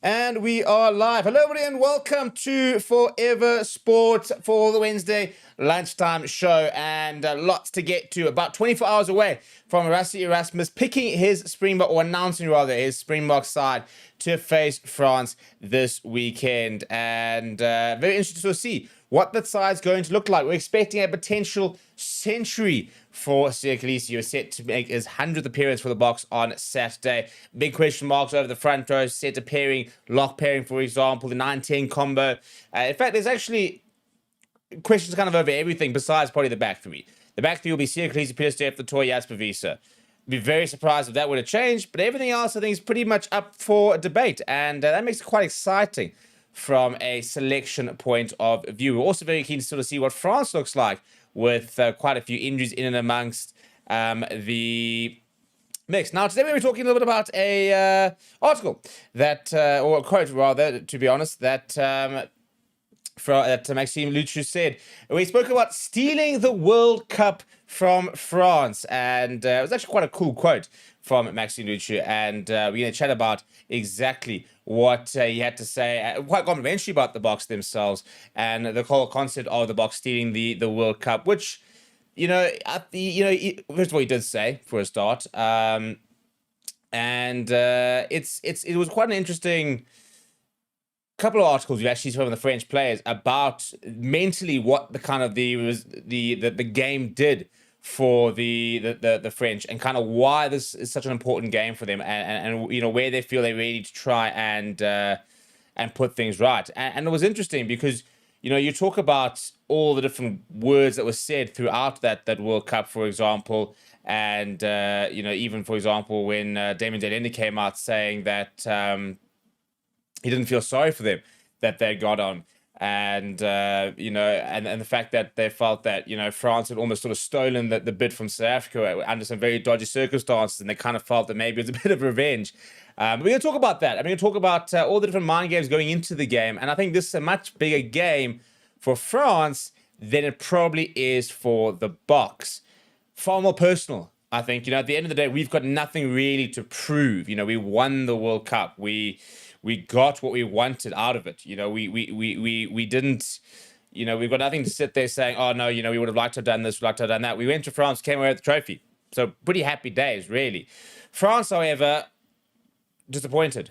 And we are live. Hello, everybody, and welcome to Forever Sports for the Wednesday lunchtime show. And lots to get to. About 24 hours away from Rassie Erasmus picking his Springbok, or announcing rather, his Springbok side to face France this weekend. And very interesting to see what that side's going to look like. We're expecting a potential century for ACCUSE, who is set to make his 100th appearance for the Boks on Saturday. Big question marks over the front row, set to pairing, lock pairing, for example, the 9-10 combo. In fact, there's actually questions kind of over everything besides probably the back three. The back three will be ACCUSE, Peter Steph, the Toy, Jasper Visa. Be very surprised if that would have changed, but everything else I think is pretty much up for debate, and that makes it quite exciting from a selection point of view. We're also very keen to sort of see what France looks like with quite a few injuries in and amongst the mix. Now, today we're talking a little bit about a article that, or a quote rather, to be honest, that Maxime Luchu said. We spoke about stealing the World Cup from France, and it was actually quite a cool quote from Maxime Luchu, and we're going to chat about exactly what he had to say, quite complimentary about the Boks themselves, and the whole concept of the Boks stealing the World Cup, which, first of all, he did say for a start, and it was quite an interesting couple of articles you actually saw from the French players about mentally what the kind of the game did for the French, and kind of why this is such an important game for them, and where they feel they really need to try and put things right. And it was interesting because you talk about all the different words that were said throughout that World Cup, for example, and even for example when Damien Delende came out saying that he didn't feel sorry for them that they got on. And and the fact that they felt that France had almost sort of stolen the bid from South Africa under some very dodgy circumstances, and they kind of felt that maybe it was a bit of revenge. We're going to talk about that. I'm going to talk about all the different mind games going into the game, and I think this is a much bigger game for France than it probably is for the Boks. Far more personal, I think. At the end of the day, we've got nothing really to prove. We won the World Cup. We got what we wanted out of it. We didn't, we've got nothing to sit there saying, oh no, we would have liked to have done this, would like to have done that. We went to France, came away with the trophy. So pretty happy days, really. France, however, disappointed,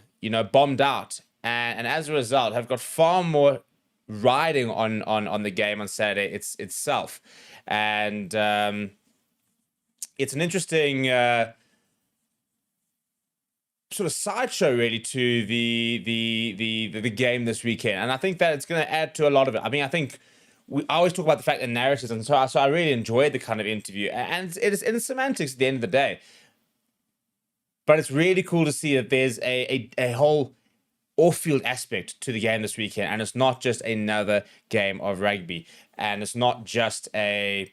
bombed out. And as a result, have got far more riding on the game on Saturday itself. And it's an interesting sort of sideshow really to the game this weekend, and I think that it's going to add to a lot of it. I mean, I think I always talk about the fact that narratives, and so I really enjoyed the kind of interview, and it's semantics at the end of the day. But it's really cool to see that there's a whole off-field aspect to the game this weekend, and it's not just another game of rugby, and it's not just just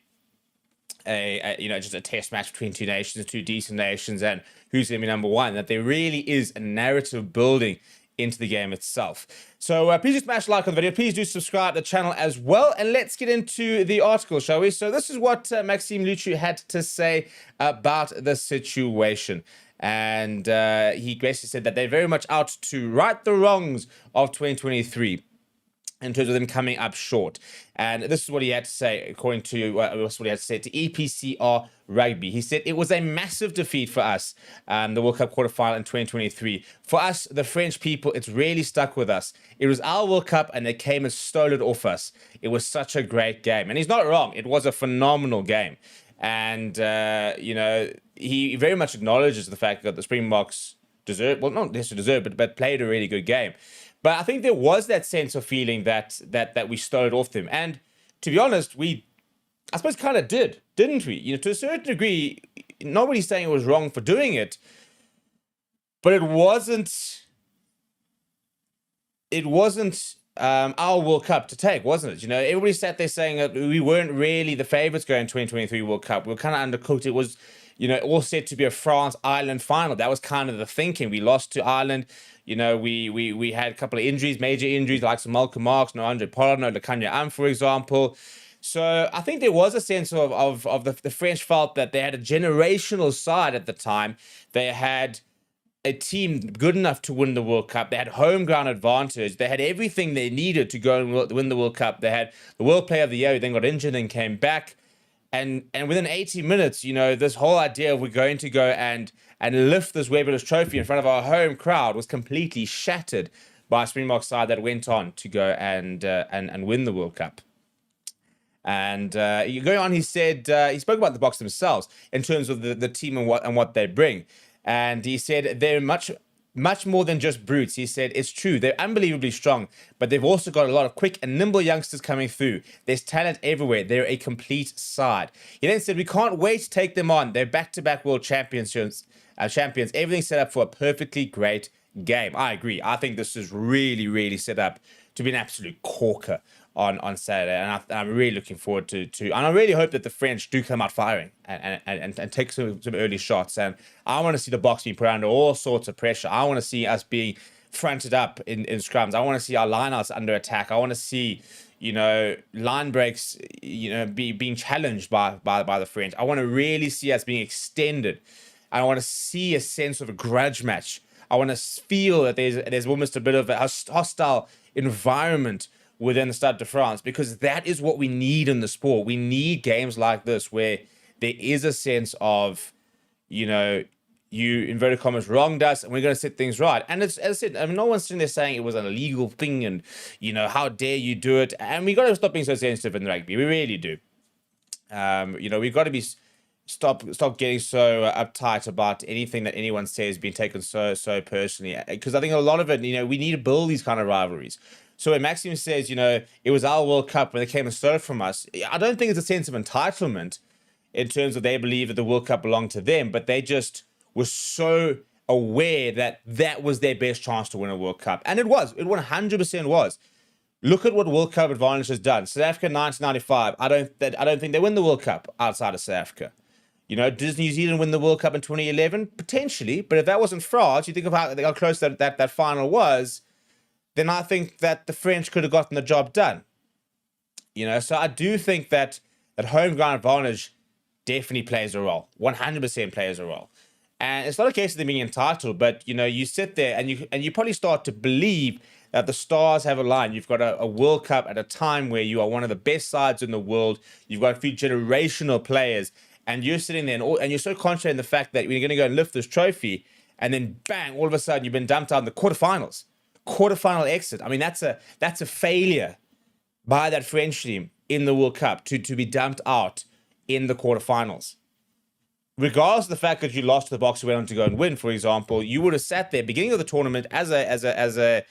a test match between two nations, two decent nations, and who's going to be number one. That there really is a narrative building into the game itself. So please do smash like on the video. Please do subscribe to the channel as well. And let's get into the article, shall we? So this is what Maxime Luchu had to say about the situation. And he basically said that they're very much out to right the wrongs of 2023. In terms of them coming up short. And this is what he had to say, according to what he had to say to EPCR Rugby. He said, it was a massive defeat for us, the World Cup quarterfinal in 2023. For us, the French people, it's really stuck with us. It was our World Cup, and they came and stole it off us. It was such a great game. And he's not wrong. It was a phenomenal game. And, he very much acknowledges the fact that the Springboks deserved, well, not necessarily deserved, but played a really good game. But I think there was that sense of feeling that we stole it off them. And to be honest, I suppose kind of did, didn't we? To a certain degree, nobody's saying it was wrong for doing it, but it wasn't our World Cup to take, wasn't it? Everybody sat there saying that we weren't really the favourites going 2023 World Cup. We were kind of undercooked. It was, all set to be a France-Ireland final. That was kind of the thinking. We lost to Ireland. We had a couple of injuries, major injuries, like some Malcolm Marks, no Andre Pollard, no Lekanya, for example. So I think there was a sense of the French felt that they had a generational side at the time. They had a team good enough to win the World Cup. They had home ground advantage. They had everything they needed to go and win the World Cup. They had the World Player of the Year, who then got injured and came back. And within 80 minutes, this whole idea of we're going to go and lift this Webber's trophy in front of our home crowd was completely shattered by a Springbok side that went on to go and win the World Cup. And going on, he said he spoke about the Boks themselves in terms of the team and what they bring. And he said they're much more than just brutes. He said it's true, they're unbelievably strong, but they've also got a lot of quick and nimble youngsters coming through. There's talent everywhere. They're a complete side. He then said we can't wait to take them on. They're back-to-back world champions. Everything's set up for a perfectly great game. I agree. I think this is really, really set up to be an absolute corker on Saturday, and I'm really looking forward to and I really hope that the French do come out firing and take some early shots. And I want to see the Boks being put under all sorts of pressure. I want to see us being fronted up in scrums. I want to see our lineouts under attack. I want to see line breaks being challenged by the French. I want to really see us being extended. I want to see a sense of a grudge match. I want to feel that there's almost a bit of a hostile environment within the Stade de France, because that is what we need in the sport. We need games like this where there is a sense of, you inverted commas wronged us and we're going to set things right. And it's, as I said, no one's sitting there saying it was an illegal thing and, how dare you do it. And we got to stop being so sensitive in rugby. We really do. We've got to stop getting so uptight about anything that anyone says being taken so personally. Because I think a lot of it, we need to build these kind of rivalries. So when Maxime says, it was our World Cup when they came and stole it from us, I don't think it's a sense of entitlement in terms of they believe that the World Cup belonged to them, but they just were so aware that that was their best chance to win a World Cup. And it was. It 100% was. Look at what World Cup advantage has done. South Africa 1995, I don't think they win the World Cup outside of South Africa. Does New Zealand win the World Cup in 2011? Potentially, but if that wasn't France, you think of how close that final was, then I think that the French could have gotten the job done. So I do think that home ground advantage definitely plays a role. 100% plays a role. And it's not a case of them being entitled, but, you sit there and you probably start to believe that the stars have aligned. You've got a World Cup at a time where you are one of the best sides in the world. You've got a few generational players, and you're sitting there and you're so confident in the fact that you're going to go and lift this trophy, and then bang, all of a sudden you've been dumped out in the quarterfinals. Quarterfinal exit. I mean, that's a failure by that French team in the World Cup to be dumped out in the quarterfinals. Regardless of the fact that you lost to the Boks who went on to go and win, for example, you would have sat there beginning of the tournament as a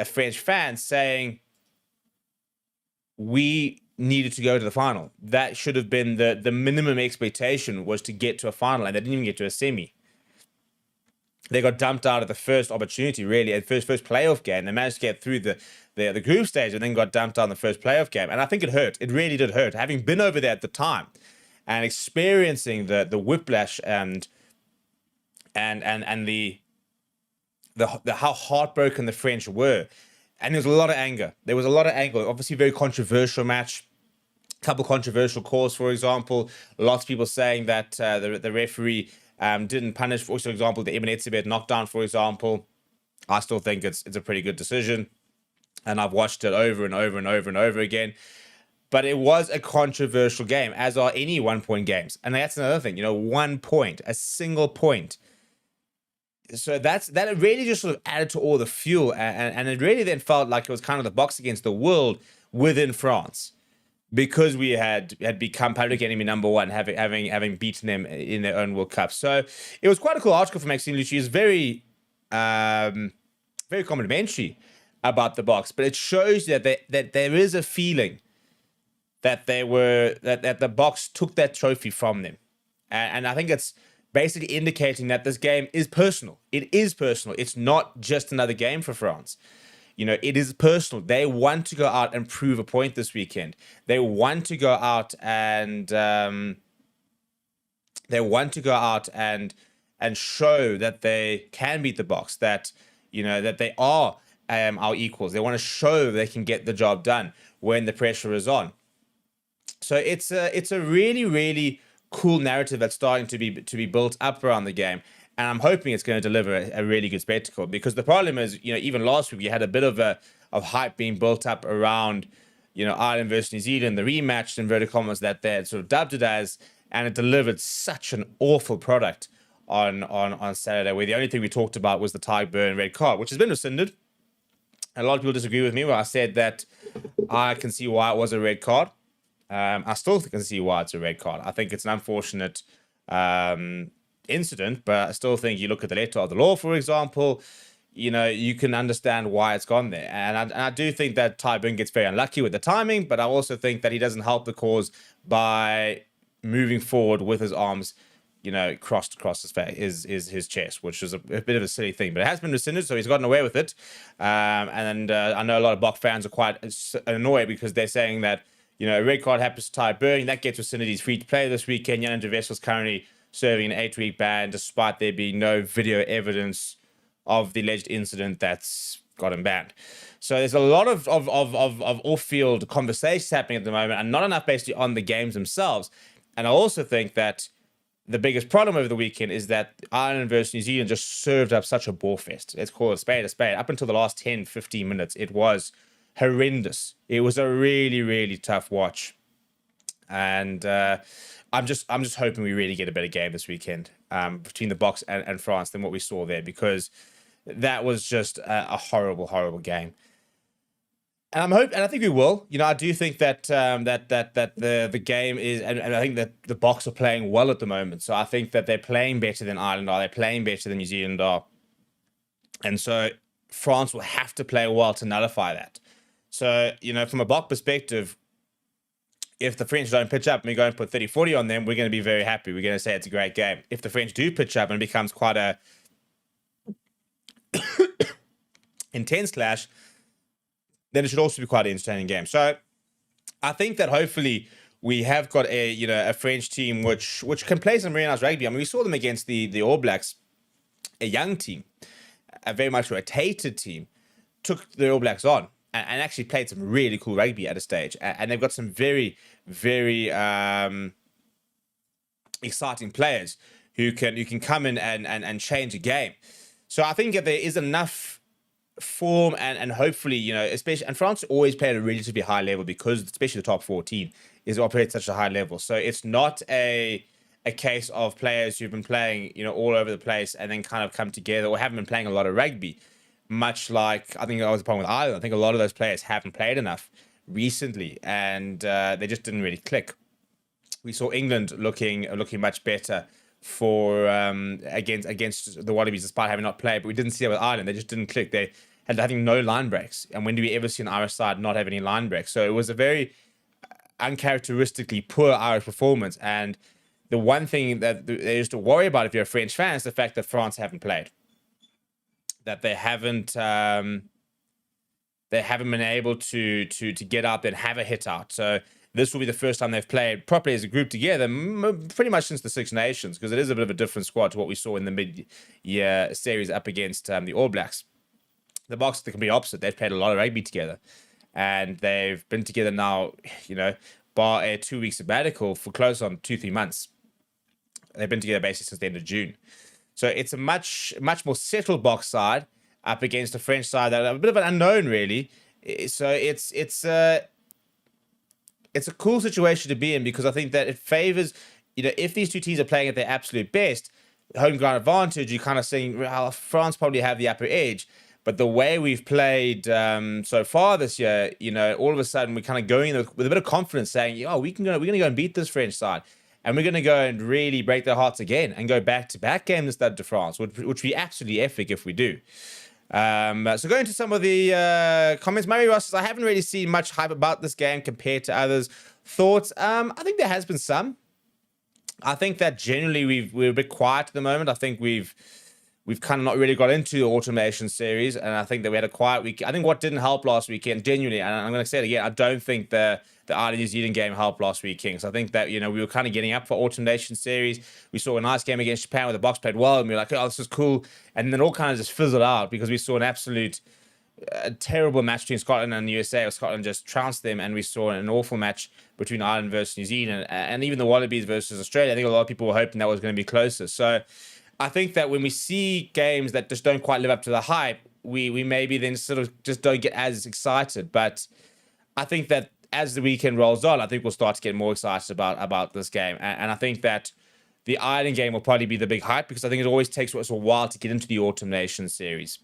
French fan saying, we needed to go to the final. That should have been the minimum expectation, was to get to a final, and they didn't even get to a semi. They got dumped out of the first opportunity, really, at first playoff game. They managed to get through the group stage and then got dumped out in the first playoff game. And I think it hurt. It really did hurt. Having been over there at the time and experiencing the whiplash and the how heartbroken the French were. And there was a lot of anger. Obviously, a very controversial match. A couple controversial calls, for example. Lots of people saying that the referee didn't punish, for example, the Ibn Etzebeth knockdown, for example. I still think it's a pretty good decision, and I've watched it over and over and over and over again. But it was a controversial game, as are any 1 point games. And that's another thing, 1 point, a single point. So that really just sort of added to all the fuel, and it really then felt like it was kind of the Boks against the world within France, because we had become public enemy number one, having beaten them in their own World Cup. So it was quite a cool article from Maxime Lucci. It's very complimentary about the Boks, but it shows that there is a feeling that the Boks took that trophy from them, and I think it's basically indicating that this game is personal. It is personal. It's not just another game for France. It is personal. They want to go out and prove a point this weekend. They want to go out and show that they can beat the Boks, that that they are our equals. They want to show they can get the job done when the pressure is on. So it's a really, really cool narrative that's starting to be built up around the game. And I'm hoping it's going to deliver a really good spectacle, because the problem is, even last week we had a bit of hype being built up around, Ireland versus New Zealand, the rematch, inverted commas, that they had sort of dubbed it as, and it delivered such an awful product on Saturday, where the only thing we talked about was the Ty Burn red card, which has been rescinded. A lot of people disagree with me where I said that I can see why it was a red card. I still can see why it's a red card. I think it's an unfortunate incident, but I still think you look at the letter of the law, for example, you can understand why it's gone there. And I do think that Ty Burn gets very unlucky with the timing, but I also think that he doesn't help the cause by moving forward with his arms, crossed across his face, his chest, which is a bit of a silly thing, but it has been rescinded, so he's gotten away with it. And I know a lot of Bok fans are quite annoyed because they're saying that, a red card happens to Ty Burn, that gets rescinded, he's free to play this weekend. Jan Vessel's currently serving an 8-week ban, despite there being no video evidence of the alleged incident that's got him banned. So there's a lot of off-field conversations happening at the moment, and not enough basically on the games themselves. And I also think that the biggest problem over the weekend is that Ireland versus New Zealand just served up such a ball fest. Let's call it a spade a spade. Up until the last 10, 15 minutes, it was horrendous. It was a really, really tough watch. And I'm just hoping we really get a better game this weekend between the Boks and France than what we saw there, because that was just a horrible, horrible game. And I think we will. I do think that the game is, and I think that the Boks are playing well at the moment. So I think that they're playing better than Ireland are. They're playing better than New Zealand are. And so France will have to play well to nullify that. So, from a Bok perspective, if the French don't pitch up and we go and put 30-40 on them, we're going to be very happy. We're going to say it's a great game. If the French do pitch up and it becomes quite a intense clash, then it should also be quite an entertaining game. So I think that hopefully we have got a French team which can play some really nice rugby. I mean, we saw them against the All Blacks, a young team, a very much rotated team, took the All Blacks on and actually played some really cool rugby at a stage. And they've got some very, very exciting players who can come in and change a game. So I think that there is enough form and hopefully, especially, and France always play at a relatively high level, because especially the top 14 is operating at such a high level. So it's not a case of players who've been playing, all over the place and then kind of come together or haven't been playing a lot of rugby. Much like, I think that was the problem with Ireland. I think a lot of those players haven't played enough recently, and they just didn't really click. We saw England looking much better for against the Wallabies, despite having not played, but we didn't see that with Ireland. They just didn't click. They had, I think, no line breaks. And when do we ever see an Irish side not have any line breaks? So it was a very uncharacteristically poor Irish performance. And the one thing that they used to worry about if you're a French fan is the fact that France haven't played. That they haven't been able to get out there and have a hit out. So this will be the first time they've played properly as a group together, pretty much since the Six Nations, because it is a bit of a different squad to what we saw in the mid-year series up against the All Blacks. The Boks, the complete opposite. They've played a lot of rugby together, and they've been together now, bar a 2-week sabbatical for close on 2-3 months. They've been together basically since the end of June. So it's a much more settled Boks side up against a French side that are a bit of an unknown, really. So it's a cool situation to be in, because I think that it favors, if these two teams are playing at their absolute best, home ground advantage, you're kind of saying, well, France probably have the upper edge. But the way we've played so far this year, all of a sudden we're kind of going with a bit of confidence, saying, we're going to go and beat this French side. And we're going to go and really break their hearts again and go back-to-back games instead of France, which would be absolutely epic if we do. So going to some of the comments, Murray Ross says, I haven't really seen much hype about this game compared to others. Thoughts? I think there has been some. I think that generally we're a bit quiet at the moment. I think we've kind of not really got into the automation series, and I think that we had a quiet week. I think what didn't help last weekend, genuinely, and I'm going to say it again, I don't think the Ireland-New Zealand game helped last weekend. So I think that, we were kind of getting up for automation series. We saw a nice game against Japan where the Boks played well, and we were like, oh, this is cool. And then it all kind of just fizzled out because we saw an absolute terrible match between Scotland and the USA, where Scotland just trounced them, and we saw an awful match between Ireland versus New Zealand, and even the Wallabies versus Australia. I think a lot of people were hoping that was going to be closer. So I think that when we see games that just don't quite live up to the hype, we maybe then sort of just don't get as excited. But I think that as the weekend rolls on, I think we'll start to get more excited about this game. And I think that the Ireland game will probably be the big hype, because I think it always takes us a while to get into the Autumn Nations series.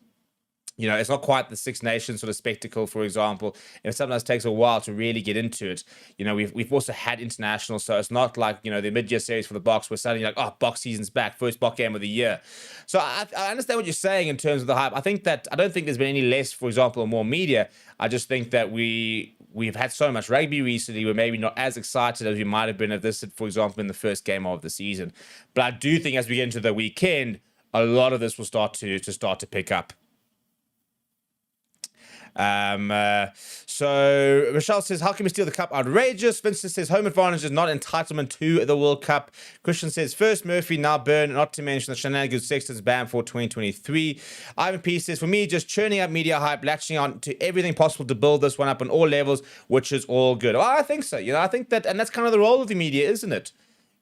You know, it's not quite the Six Nations sort of spectacle, for example. It sometimes takes a while to really get into it. You know, we've also had international, so it's not like, you know, the mid-year series for the Boks, where suddenly like, oh, Boks season's back, first Boks game of the year. So I understand what you're saying in terms of the hype. I don't think there's been any less, for example, or more media. I just think that we've had so much rugby recently, we're maybe not as excited as we might have been if this had, for example, in the first game of the season. But I do think as we get into the weekend, a lot of this will start to pick up. So Rochelle says, how can we steal the cup? Outrageous. Vincent says, home advantage is not entitlement to the World Cup. Christian says, first Murphy, now Byrne, not to mention the shenanigans Sexton's ban for 2023. Ivan P says, for me, just churning up media hype, latching on to everything possible to build this one up on all levels, which is all good. Well, I think so. You know, I think that, and that's kind of the role of the media, isn't it?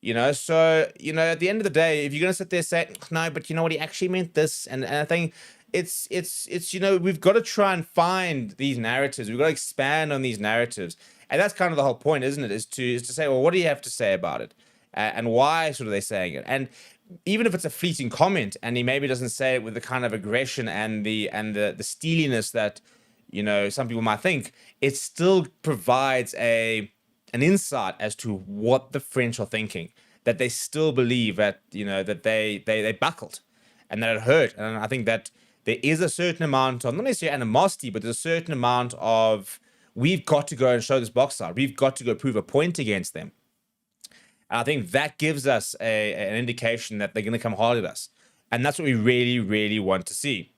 You know, so, you know, at the end of the day, if you're going to sit there and say, no, but you know what, he actually meant this, and I think it's you know, we've got to try and find these narratives. We've got to expand on these narratives. And that's kind of the whole point, isn't it? Is to say, well, what do you have to say about it? And why sort of they saying it? And even if it's a fleeting comment and he maybe doesn't say it with the kind of aggression and the steeliness that, you know, some people might think, it still provides an insight as to what the French are thinking, that they still believe that, you know, that they buckled and that it hurt. And I think that there is a certain amount of, not necessarily animosity, but there's a certain amount of, we've got to go and show this Boks side. We've got to go prove a point against them. And I think that gives us an indication that they're going to come hard at us. And that's what we really, really want to see.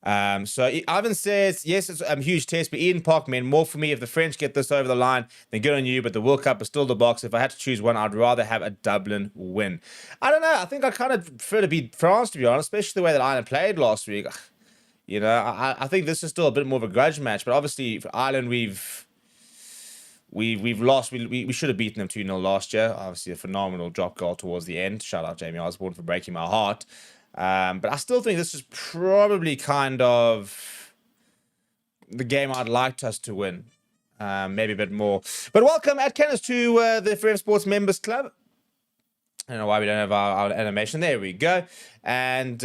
So Ivan says, yes, it's a huge test, but Eden Park meant more for me. If the French get this over the line, then good on you, but the World Cup is still the Boks. If I had to choose one, I'd rather have a Dublin win. I don't know. I think I kind of prefer to beat France, to be honest, especially the way that Ireland played last week. You know, I think this is still a bit more of a grudge match, but obviously for Ireland, we've lost. We should have beaten them 2-0 last year. Obviously a phenomenal drop goal towards the end. Shout out Jamie Osborne for breaking my heart. But I still think this is probably kind of the game I'd like us to win. Maybe a bit more. But welcome, at Kenneth, to the Forever Sports Members Club. I don't know why we don't have our animation. There we go. And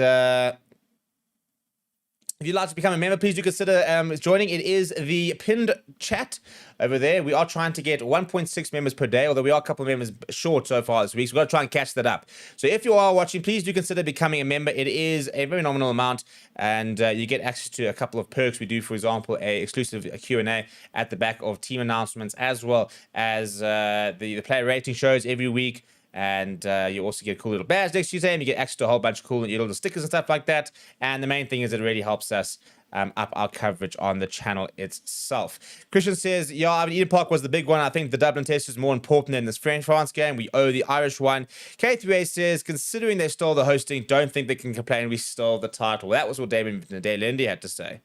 if you'd like to become a member, please do consider joining. It is the pinned chat over there. We are trying to get 1.6 members per day, although we are a couple of members short so far this week. So we've got to try and catch that up. So if you are watching, please do consider becoming a member. It is a very nominal amount, and you get access to a couple of perks. We do, for example, a exclusive Q&A at the back of team announcements, as well as the player rating shows every week. And you also get a cool little badge next to your name. You get access to a whole bunch of cool little stickers and stuff like that. And the main thing is it really helps us up our coverage on the channel itself. Christian says, yeah, I mean, Eden Park was the big one. I think the Dublin test is more important than this France game. We owe the Irish one. K3A says, considering they stole the hosting, don't think they can complain we stole the title. That was what David Lindy had to say.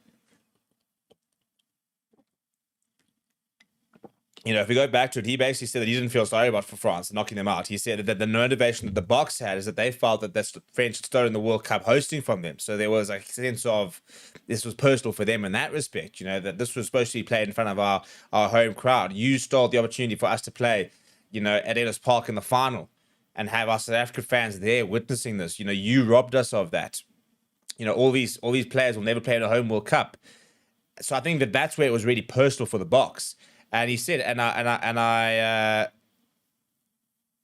You know, if we go back to it, he basically said that he didn't feel sorry for France knocking them out. He said that the motivation that the Boks had is that they felt that the French had stolen the World Cup hosting from them. So there was a sense of this was personal for them in that respect. You know, that this was supposed to be played in front of our home crowd. You stole the opportunity for us to play, you know, at Ellis Park in the final and have our South African fans there witnessing this. You know, you robbed us of that. You know, all these players will never play in a home World Cup. So I think that that's where it was really personal for the Boks. And he said, and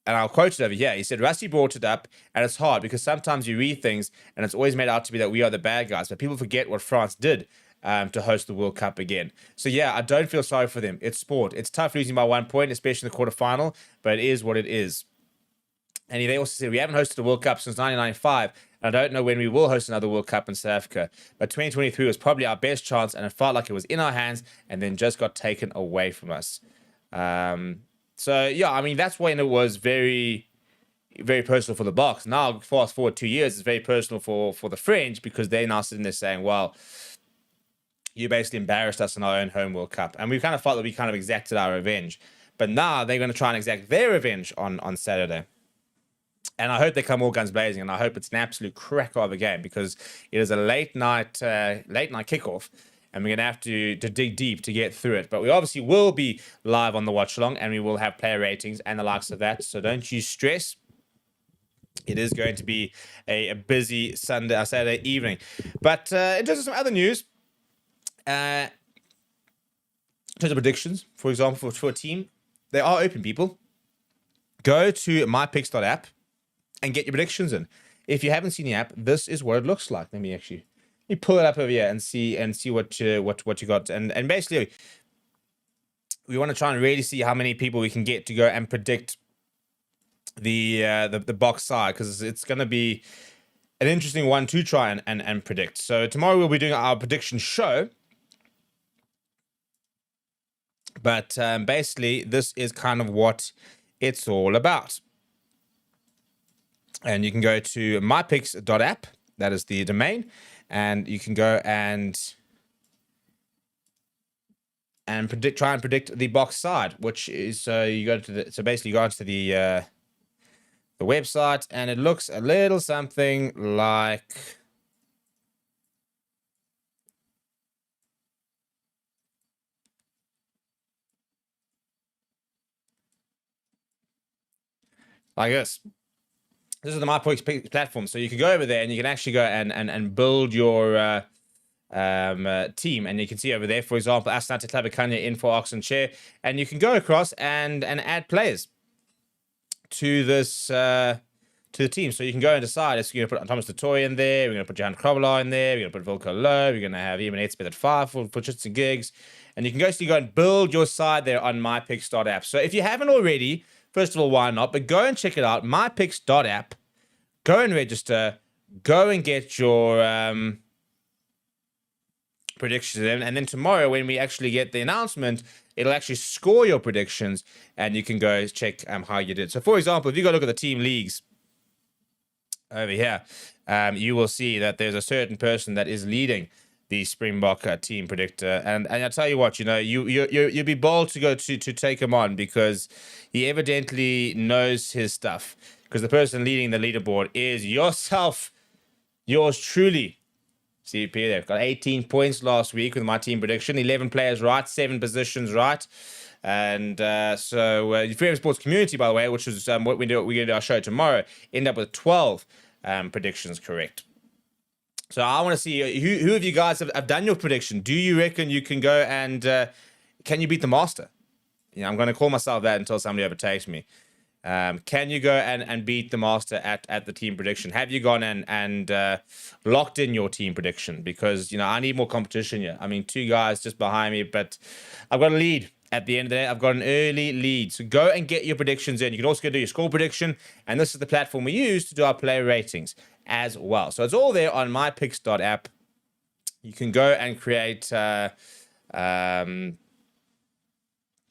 I'll quote it over here. He said, Rusty brought it up, and it's hard because sometimes you read things and it's always made out to be that we are the bad guys, but people forget what France did to host the World Cup again. So yeah, I don't feel sorry for them. It's sport. It's tough losing by 1 point, especially in the quarterfinal, but it is what it is. And they also said, we haven't hosted a World Cup since 1995. And I don't know when we will host another World Cup in South Africa. But 2023 was probably our best chance, and it felt like it was in our hands and then just got taken away from us. So, yeah, I mean, that's when it was very, very personal for the Boks. Now, fast forward 2 years, it's very personal for the French because they're now sitting there saying, well, you basically embarrassed us in our own home World Cup. And we kind of felt that we kind of exacted our revenge. But now they're going to try and exact their revenge on Saturday. And I hope they come all guns blazing, and I hope it's an absolute cracker of a game, because it is a late night kickoff, and we're going to have to dig deep to get through it. But we obviously will be live on the watch along, and we will have player ratings and the likes of that. So don't you stress. It is going to be a busy Saturday evening. But in terms of some other news, in terms of predictions, for example, for a team, they are open, people. Go to mypicks.app and get your predictions in. If you haven't seen the app, this is what it looks like. Let me pull it up over here and see what you got. And basically, we want to try and really see how many people we can get to go and predict the box side, because it's going to be an interesting one to try and predict. So tomorrow we'll be doing our prediction show. But basically, this is kind of what it's all about. And you can go to mypicks.app. That is the domain. And you can go and try and predict the box side, which is you go to basically you go onto the website, and it looks a little something like this. This is the MyPicks platform, so you can go over there and you can actually go and build your team, and you can see over there, for example, Asante Klabakanya in for Oxen Chair, and you can go across and add players to this to the team. So you can go and decide if you're going to put Thomas Dutoy in there, we're going to put Johan Krobler in there, we're going to put Wilco Low, we're going to have Eamon Etzbeth at 5 for chits and gigs, and you can go and build your side there on mypicks.app. So if you haven't already, first of all, why not? But go and check it out, mypicks.app. Go and register. Go and get your predictions in. And then tomorrow, when we actually get the announcement, it'll actually score your predictions, and you can go check how you did. So, for example, if you go look at the team leagues over here, you will see that there's a certain person that is leading the Springbok team predictor, and I tell you what, you'd be bold to go to take him on, because he evidently knows his stuff. Because the person leading the leaderboard is yours truly, Stevie P. There got 18 points last week with my team prediction, 11 players right, 7 positions right, and so the Freedom Sports community, by the way, which is what we're going to do our show tomorrow, end up with 12 predictions correct. So I want to see who of you guys have done your prediction. Do you reckon you can go and can you beat the master? I'm going to call myself that until somebody overtakes me. Can you go and beat the master at the team prediction? Have you gone and locked in your team prediction? Because, I need more competition here. I mean, 2 guys just behind me, but I've got a lead. At the end of the day, I've got an early lead. So go and get your predictions in. You can also go do your score prediction. And this is the platform we use to do our player ratings as well. So it's all there on mypicks.app. You can go and create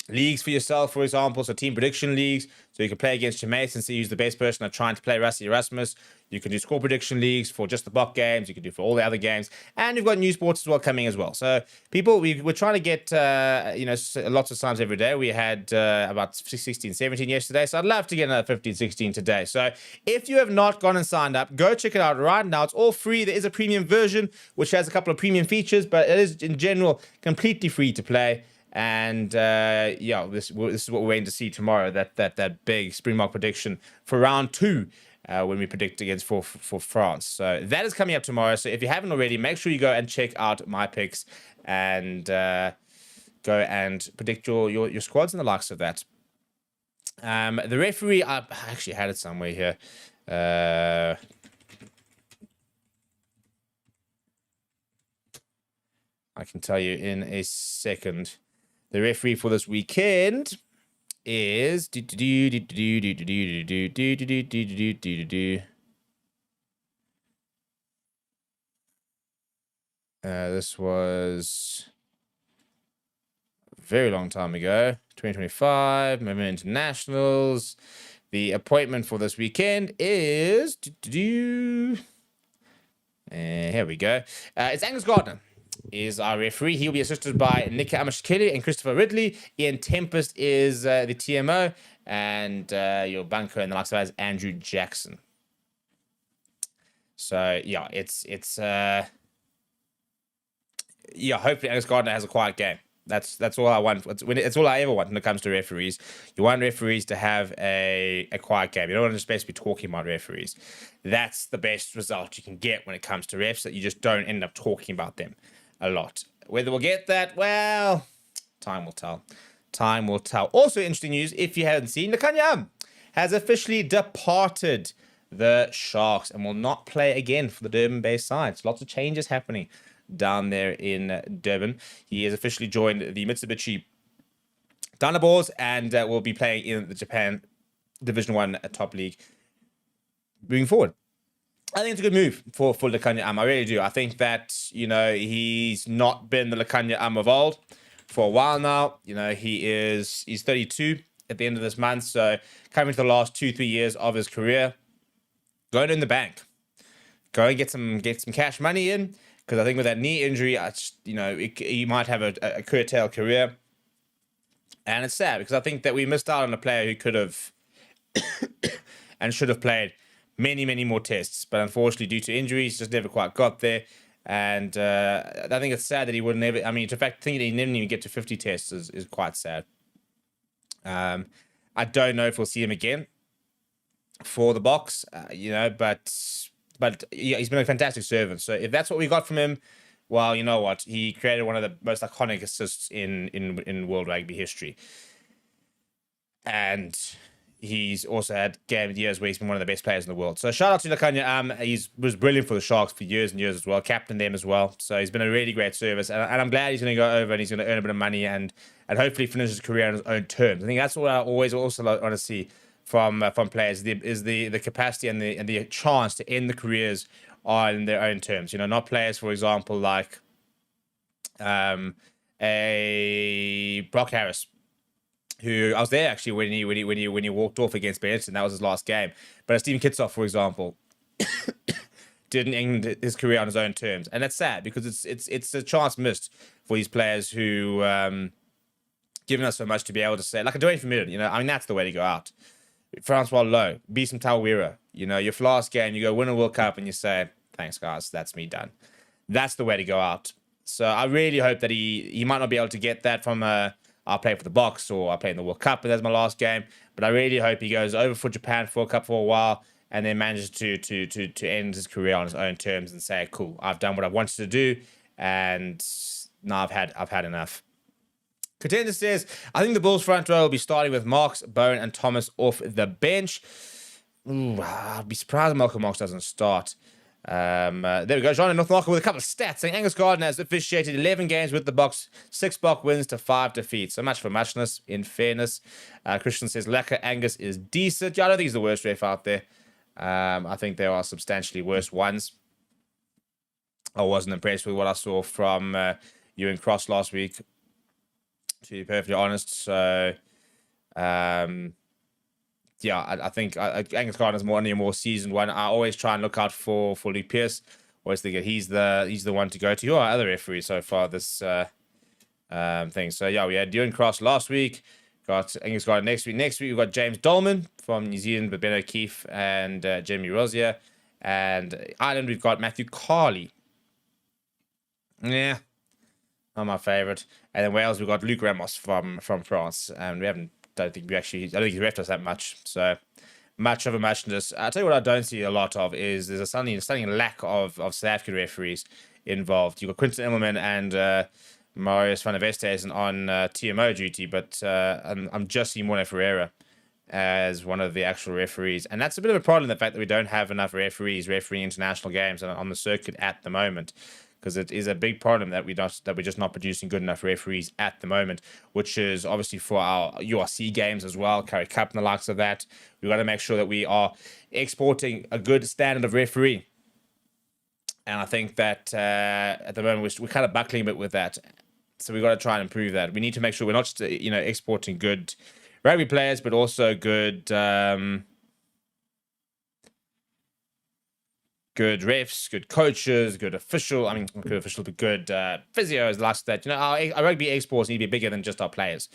leagues for yourself, for example. So team prediction leagues. So you can play against your mates and see who's the best person at trying to play Rassie Erasmus. You can do score prediction leagues for just the Bok games. You can do for all the other games. And we've got new sports as well coming as well. So people, we're trying to get, lots of times every day. We had about 16, 17 yesterday. So I'd love to get another 15, 16 today. So if you have not gone and signed up, go check it out right now. It's all free. There is a premium version, which has a couple of premium features, but it is in general completely free to play. And this is what we're waiting to see tomorrow. That big Springbok prediction for round 2 when we predict against for France. So that is coming up tomorrow. So if you haven't already, make sure you go and check out my picks and go and predict your squads and the likes of that. The referee, I actually had it somewhere here. I can tell you in a second. The referee for this weekend is this was a very long time ago, 2025, Movement Internationals. The appointment for this weekend is here we go. It's Angus Gardner is our referee. He'll be assisted by Nika Amashkeli and Christopher Ridley. Ian Tempest is the TMO, and your bunker and the likes of that is Andrew Jackson. So yeah, it's hopefully Angus Gardner has a quiet game. That's all I want. It's all I ever want when it comes to referees. You want referees to have a quiet game. You don't want to just basically be talking about referees. That's the best result you can get when it comes to refs, that you just don't end up talking about them a lot. Whether we'll get that, well, time will tell. Time will tell. Also, interesting news, if you haven't seen, Lekanya has officially departed the Sharks and will not play again for the Durban-based side. So lots of changes happening down there in Durban. He has officially joined the Mitsubishi Dynaballs and will be playing in the Japan Division 1 top league moving forward. I think it's a good move for Lekanya. I really do. I think that, he's not been the Lekanya of old for a while now. He's 32 at the end of this month, so coming to the last 2-3 years of his career, going in the bank, go and get some cash money in. Because I think with that knee injury, he might have a curtailed career. And it's sad because I think that we missed out on a player who could have and should have played many, many more tests. But unfortunately, due to injuries, just never quite got there. And I think it's sad that he would never... I mean, in fact, thinking that he didn't even get to 50 tests is quite sad. I don't know if we'll see him again for the Boks, But yeah, he's been a fantastic servant. So if that's what we got from him, well, you know what? He created one of the most iconic assists in World Rugby history. And he's also had years where he's been one of the best players in the world. So shout out to Lekanya. He was brilliant for the Sharks for years and years as well. Captained them as well. So he's been a really great service. And I'm glad he's going to go over and he's going to earn a bit of money and hopefully finish his career on his own terms. I think that's what I always also want to see from players is the capacity and the chance to end the careers on their own terms. Not players, for example, like a Brock Harris, who I was there actually when he walked off against Benetton. That was his last game. But Stephen Kitsoff, for example, didn't end his career on his own terms, and that's sad because it's a chance missed for these players who given us so much to be able to say, like a Dwayne Vermeulen. I mean, that's the way to go out. Francois Lowe, Beeson Tawira, your last game, you go win a World Cup and you say, thanks guys, that's me done. That's the way to go out. So I really hope that he might not be able to get that from I'll play for the Boks or I'll play in the World Cup, but that's my last game. But I really hope he goes over for Japan for a cup for a while and then manages to end his career on his own terms and say, cool, I've done what I wanted to do and now I've had enough. Contender says, I think the Bulls front row will be starting with Marks, Bowen, and Thomas off the bench. I'd be surprised if Malcolm Marks doesn't start. There we go. John in North Market with a couple of stats saying Angus Gardner has officiated 11 games with the Boks, 6 Bok wins to 5 defeats. So much for muchness, in fairness. Christian says, Laka Angus is decent. Yeah, I don't think he's the worst ref out there. I think there are substantially worse ones. I wasn't impressed with what I saw from Ewan Cross last week, to be perfectly honest. So, I think Angus Gardner's only a more seasoned one. I always try and look out for Luke Pearce. Always think that he's the one to go to. Who are other referees so far this thing? So yeah, we had Ewan Cross last week. Got Angus Gardner next week. Next week we've got James Dolman from New Zealand with Ben O'Keefe and Jamie Rosier. And Ireland we've got Matthew Carley. Yeah. Not my favourite. And then Wales, we've got Luke Ramos from France. And I don't think he's left us that much. So, much of a muchness. I'll tell you what I don't see a lot of is there's a stunning lack of South African referees involved. You've got Quinton Immelman and Marius van der Westhuizen on TMO duty, but I'm just seeing Morne Ferreira as one of the actual referees. And that's a bit of a problem, the fact that we don't have enough referees refereeing international games on the circuit at the moment. Because it is a big problem that we're just not producing good enough referees at the moment, which is obviously for our URC games as well, Currie Cup and the likes of that. We've got to make sure that we are exporting a good standard of referee. And I think that at the moment we're kind of buckling a bit with that. So we've got to try and improve that. We need to make sure we're not just exporting good rugby players, but also good good refs, good coaches, good official. I mean, not good official, but good physios, like that. Our rugby exports need to be bigger than just our players.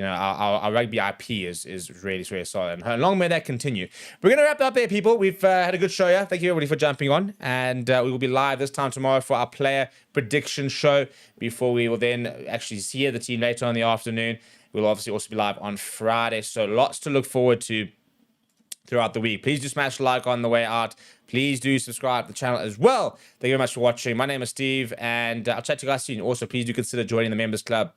Our rugby IP is really, really solid. And long may that continue. We're going to wrap it up there, people. We've had a good show here. Thank you, everybody, for jumping on. And we will be live this time tomorrow for our player prediction show before we will then actually see the team later on in the afternoon. We'll obviously also be live on Friday. So lots to look forward to throughout the week. Please do smash the like on the way out. Please do subscribe to the channel as well. Thank you very much for watching. My name is Steve, and I'll chat to you guys soon. Also, please do consider joining the members club.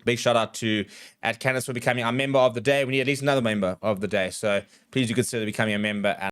Big shout out to ACCUSE for becoming our member of the day. We need at least another member of the day. So please do consider becoming a member.